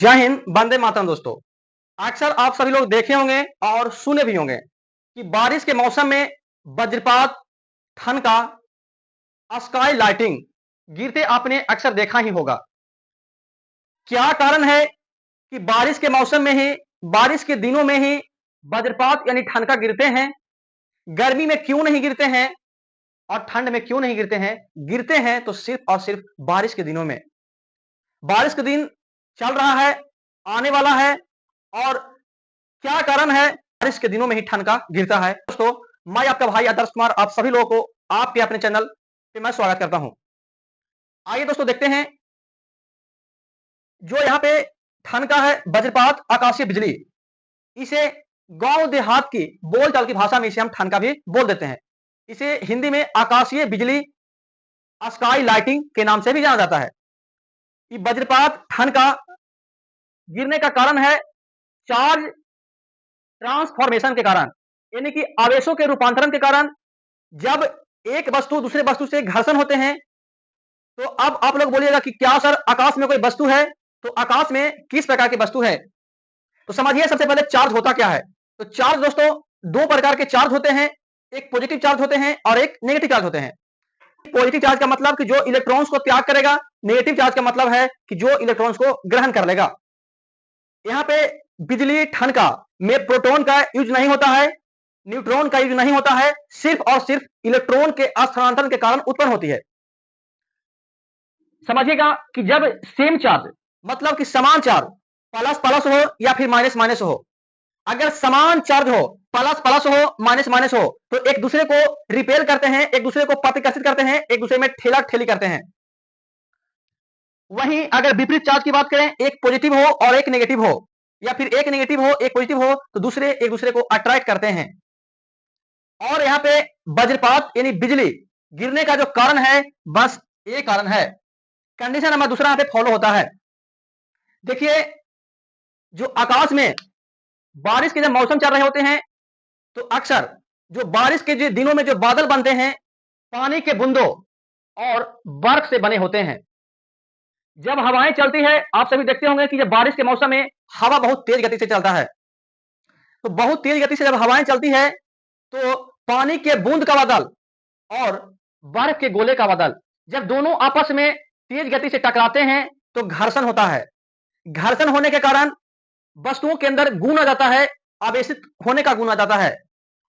जय हिंद, वंदे मातरम दोस्तों। अक्सर आप सभी लोग देखे होंगे और सुने भी होंगे कि बारिश के मौसम में वज्रपात, ठनका, स्काई लाइटिंग गिरते आपने अक्सर देखा ही होगा। क्या कारण है कि बारिश के मौसम में ही, बारिश के दिनों में ही वज्रपात यानी ठनका गिरते हैं? गर्मी में क्यों नहीं गिरते हैं और ठंड में क्यों नहीं गिरते हैं? गिरते हैं तो सिर्फ और सिर्फ बारिश के दिनों में। बारिश के दिन चल रहा है, आने वाला है और क्या कारण है बारिश के दिनों में ही ठनका गिरता है? दोस्तों, मैं आपका भाई आदर्श कुमार आप सभी लोगों को आपके अपने चैनल पे मैं स्वागत करता हूं। आइए दोस्तों देखते हैं जो यहाँ पे ठनका है, वज्रपात, आकाशीय बिजली। इसे गांव देहात की बोलचाल की भाषा में इसे हम ठनका भी बोल देते हैं। इसे हिंदी में आकाशीय बिजली, स्काई लाइटिंग के नाम से भी जाना जाता है। ये वज्रपात, ठनका गिरने का कारण है चार्ज ट्रांसफॉर्मेशन के कारण, यानी कि आवेशों के रूपांतरण के कारण। जब एक वस्तु दूसरे वस्तु से घर्षण होते हैं तो अब आप लोग बोलिएगा कि क्या सर आकाश में कोई वस्तु है? तो आकाश में किस प्रकार की वस्तु है? तो समझिए सबसे पहले चार्ज होता क्या है। तो चार्ज दोस्तों दो प्रकार के चार्ज होते हैं, एक पॉजिटिव चार्ज होते हैं और एक नेगेटिव चार्ज होते हैं। पॉजिटिव चार्ज का मतलब कि जो इलेक्ट्रॉन्स को त्याग करेगा, नेगेटिव चार्ज का मतलब है कि जो इलेक्ट्रॉन्स को ग्रहण कर लेगा। यहाँ पे बिजली, ठनका में प्रोटॉन का यूज नहीं होता है, न्यूट्रॉन का यूज नहीं होता है, सिर्फ और सिर्फ इलेक्ट्रॉन के स्थानांतरण के कारण उत्पन्न होती है। समझिएगा कि जब सेम चार्ज मतलब कि समान चार्ज प्लस प्लस हो या फिर माइनस माइनस हो, अगर समान चार्ज हो, प्लस प्लस हो, माइनस माइनस हो, तो एक दूसरे को रिपेल करते हैं, एक दूसरे को प्रतिकर्षित करते हैं, एक दूसरे में ठेला ठेली करते हैं। वहीं अगर विपरीत चार्ज की बात करें, एक पॉजिटिव हो और एक नेगेटिव हो, या फिर एक नेगेटिव हो एक पॉजिटिव हो, तो दूसरे एक दूसरे को अट्रैक्ट करते हैं। और यहाँ पे वज्रपात यानी बिजली गिरने का जो कारण है, बस ये कारण है। कंडीशन नंबर दूसरा यहाँ पे फॉलो होता है। देखिए, जो आकाश में बारिश के जब मौसम चल रहे होते हैं तो अक्सर जो बारिश के जो दिनों में जो बादल बनते हैं, पानी के बूंदों और बर्फ से बने होते हैं। जब हवाएं चलती है, आप सभी देखते होंगे कि जब बारिश के मौसम में हवा बहुत तेज गति से चलता है, तो बहुत तेज गति से जब हवाएं चलती है तो पानी के बूंद का बादल और बर्फ के गोले का बादल जब दोनों आपस में तेज गति से टकराते हैं तो घर्षण होता है। घर्षण होने के कारण वस्तुओं के अंदर गुण आ जाता है, आवेशित होने का गुण आ जाता है।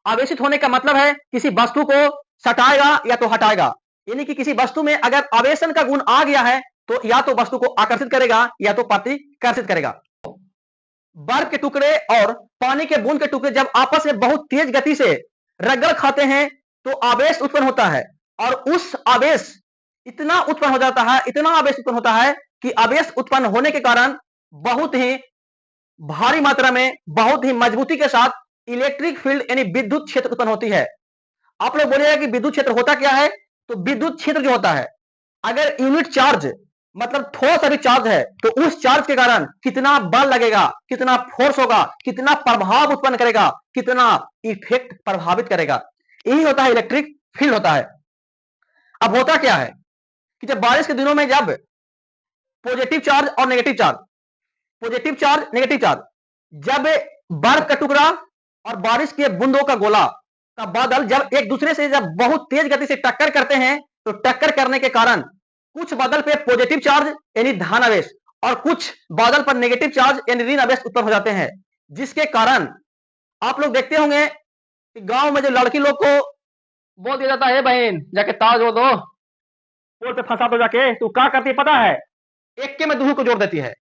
आवेशित होने का मतलब है किसी वस्तु को सटाएगा या तो हटाएगा, यानी कि किसी वस्तु में अगर आवेशन का गुण आ गया है तो या तो वस्तु को आकर्षित करेगा या तो प्रतिकर्षित करेगा। बर्फ के टुकड़े और पानी के बूंद के टुकड़े जब आपस में बहुत तेज गति से रगड़ खाते हैं तो आवेश उत्पन्न होता है, और उस आवेश इतना उत्पन्न हो जाता है, इतना आवेश उत्पन्न होता है कि आवेश उत्पन्न होने के कारण बहुत ही भारी मात्रा में, बहुत ही मजबूती के साथ इलेक्ट्रिक फील्ड यानी विद्युत क्षेत्र उत्पन्न होती है। आप लोग बोलिएगा कि विद्युत क्षेत्र होता क्या है? तो विद्युत क्षेत्र जो होता है, अगर यूनिट चार्ज मतलब थोड़ा सा भी चार्ज है तो उस चार्ज के कारण कितना बल लगेगा, कितना फोर्स होगा, कितना प्रभाव उत्पन्न करेगा, कितना इफेक्ट प्रभावित करेगा, यही होता है इलेक्ट्रिक फील्ड होता है। अब होता क्या है कि जब बारिश के दिनों में जब पॉजिटिव चार्ज और negative charge, positive charge negative charge, जब बर्फ का टुकड़ा और बारिश के बूंदों का गोला का बादल जब एक दूसरे से जब बहुत तेज गति से टक्कर करते हैं तो टक्कर करने के कारण कुछ बादल पे पॉजिटिव चार्ज यानी धन आवेश और कुछ बादल पर नेगेटिव चार्ज यानी ऋण आवेश उत्पन्न हो जाते हैं, जिसके कारण आप लोग देखते होंगे कि गांव में जो लड़की लोग को बोल दिया जाता है, बहन जाके तार जोड़ दो, पोल पे फंसा दो जाके, तू क्या करती है पता है? एक के में दूसरे को जोड़ देती है।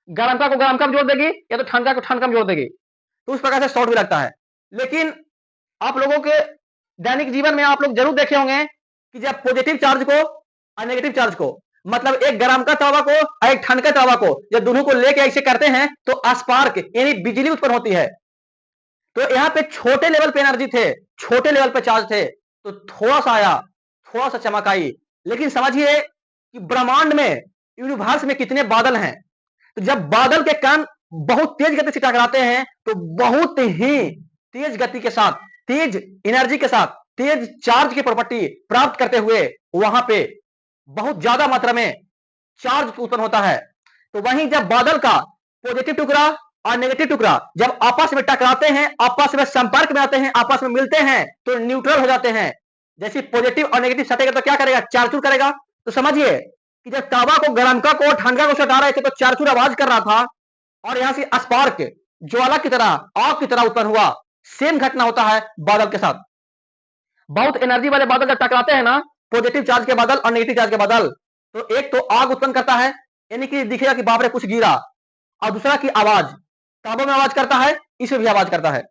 गरमका को गरमका में जोड़ देगी या तो ठंडा को ठंडा में जोड़ देगी, तो उस प्रकार से शॉर्ट भी लगता है। लेकिन आप लोगों के दैनिक जीवन में आप लोग जरूर देखे होंगे कि जब पॉजिटिव चार्ज को और नेगेटिव चार्ज को, मतलब एक गरम का तावा को और एक ठंड का तावा को जब दोनों को लेके ऐसे करते हैं तो स्पार्क यानी बिजली उत्पन्न होती है। तो यहाँ पे छोटे लेवल पे एनर्जी थे, छोटे लेवल पे चार्ज थे, तो थोड़ा सा आया, थोड़ा सा चमक आई। लेकिन समझिए कि ब्रह्मांड में, यूनिवर्स में कितने बादल हैं, तो जब बादल के कण बहुत तेज गति से टकराते हैं तो बहुत ही तेज गति के साथ, तेज एनर्जी के साथ, तेज चार्ज की प्रॉपर्टी प्राप्त करते हुए वहां पे बहुत ज्यादा मात्रा में चार्ज उत्पन्न होता है। तो वहीं जब बादल का पॉजिटिव टुकड़ा और नेगेटिव टुकड़ा जब आपस में टकराते हैं, आपस में संपर्क में आते हैं, आपस में मिलते हैं, तो न्यूट्रल हो जाते हैं। जैसे पॉजिटिव और नेगेटिव सटेगा तो क्या करेगा, चारचूर करेगा। तो समझिए कि जब तावा को, गरमका को, ठंडा को सटा रहे थे तो चारचूर आवाज कर रहा था, और यहां से स्पार्क ज्वाला की तरह, आग की तरह उत्पन्न हुआ। सेम घटना होता है बादल के साथ। बहुत एनर्जी वाले बादल जब टकराते हैं ना, पॉजिटिव चार्ज के बादल और नेगेटिव चार्ज के बादल, तो एक तो आग उत्पन्न करता है, यानी कि दिखेगा कि बाप रे कुछ गिरा, और दूसरा की आवाज, ताबों में आवाज करता है, इसमें भी आवाज करता है।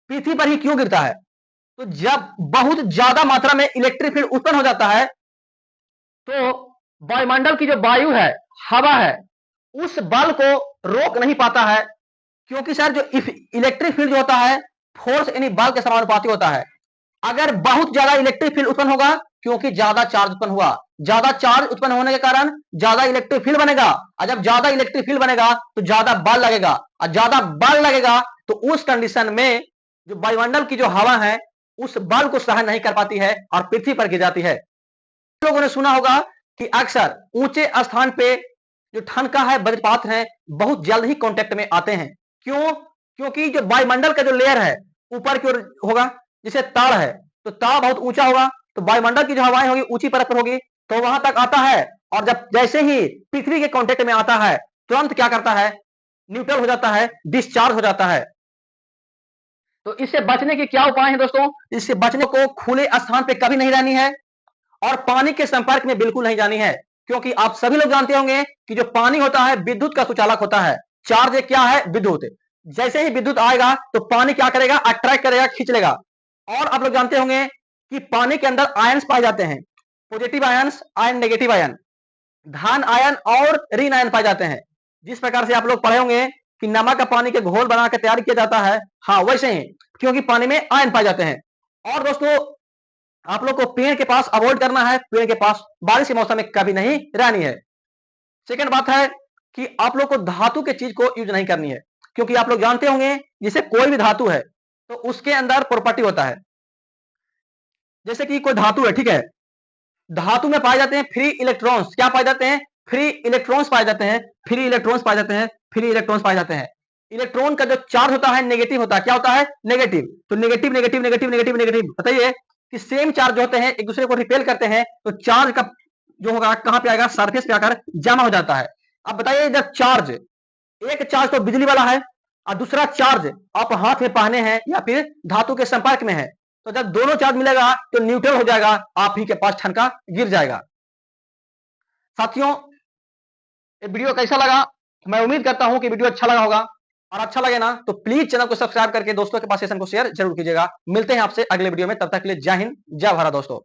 पृथ्वी पर ही क्यों गिरता है, तो जब बहुत ज्यादा मात्रा में इलेक्ट्रिक फील्ड उत्पन्न हो जाता है, तो वायुमंडल की जो वायु है, हवा है, उस बल को रोक नहीं पाता है, क्योंकि सर जो इलेक्ट्रिक फील्ड जो होता है, फोर्स यानी बल के समानुपाती होता है। अगर बहुत ज्यादा इलेक्ट्रिक फील्ड उत्पन्न होगा, क्योंकि ज्यादा चार्ज उत्पन्न हुआ, ज्यादा चार्ज उत्पन्न होने के कारण ज्यादा इलेक्ट्रिक फील्ड बनेगा, और जब ज्यादा इलेक्ट्रिक फील्ड बनेगा तो ज्यादा बल लगेगा, और ज्यादा बल लगेगा तो उस कंडीशन में जो वायुमंडल की जो हवा है, उस बल को सहन नहीं कर पाती है और पृथ्वी पर गिर जाती है। लोगों ने सुना होगा कि अक्सर ऊंचे स्थान पे जो ठनका है, वज्रपात है, बहुत जल्द ही कांटेक्ट में आते हैं। क्यों? क्योंकि जो वायुमंडल का जो लेयर है ऊपर की ओर होगा, जैसे ताड़ है, तो ताड़ बहुत ऊंचा होगा, तो वायुमंडल की जो हवाएं होगी ऊंची परत पर होगी, तो वहां तक आता है, और जब जैसे ही पृथ्वी के कांटेक्ट में आता है, तुरंत क्या करता है, न्यूट्रल हो जाता है, डिस्चार्ज हो जाता है। तो इससे बचने के क्या उपाय हैं दोस्तों? इससे बचने को खुले स्थान पे कभी नहीं रहनी है, और पानी के संपर्क में बिल्कुल नहीं जानी है, क्योंकि आप सभी लोग जानते होंगे कि जो पानी होता है विद्युत का सुचालक होता है। चार्ज क्या है, विद्युत। जैसे ही विद्युत आएगा तो पानी क्या करेगा, अट्रैक्ट करेगा, खींच लेगा। और आप लोग जानते होंगे कि पानी के अंदर आयन्स पाए जाते हैं, positive ions, ion, negative ion, धन आयन और ऋण आयन पाए जाते हैं। जिस प्रकार से आप लोग पढ़े होंगे कि नमक का पानी के घोल बनाकर तैयार किया जाता है, हाँ वैसे ही, क्योंकि पानी में आयन पाए जाते हैं। और दोस्तों आप लोग को पेड़ के पास अवॉइड करना है, पेड़ के पास बारिश के मौसम में कभी नहीं रहनी है। सेकंड बात है कि आप लोग को धातु के चीज को यूज नहीं करनी है, क्योंकि आप लोग जानते होंगे जैसे कोई भी धातु है तो उसके अंदर प्रॉपर्टी होता है। जैसे कि कोई धातु है, ठीक है, धातु में पाए जाते हैं फ्री इलेक्ट्रॉन्स। क्या पाए जाते हैं, फ्री इलेक्ट्रॉन्स पाए जाते हैं, फ्री इलेक्ट्रॉन्स पाए जाते हैं, फ्री इलेक्ट्रॉन्स पाए जाते हैं। इलेक्ट्रॉन का जो चार्ज होता है नेगेटिव होता है, क्या होता है, नेगेटिव। तो negative negative negative negative negative, बताइए कि सेम चार्ज जो होते हैं एक दूसरे को रिपेल करते हैं, तो चार्ज का जो होगा कहां पे आएगा, सरफेस पे आकर जमा हो जाता है। अब बताइए जब चार्ज, एक चार्ज तो बिजली वाला है, और दूसरा चार्ज आप हाथ में पहने हैं या फिर धातु के संपर्क में है, तो जब दोनों चार्ज मिलेगा तो न्यूट्रल हो जाएगा, आप ही के पास ठनका गिर जाएगा। साथियों ये वीडियो कैसा लगा, मैं उम्मीद करता हूं कि वीडियो अच्छा लगा होगा, और अच्छा लगे ना तो प्लीज चैनल को सब्सक्राइब करके दोस्तों के पास सेशन को शेयर जरूर कीजिएगा। मिलते हैं आपसे अगले वीडियो में, तब तक के लिए जय हिंद, जय भारत दोस्तों।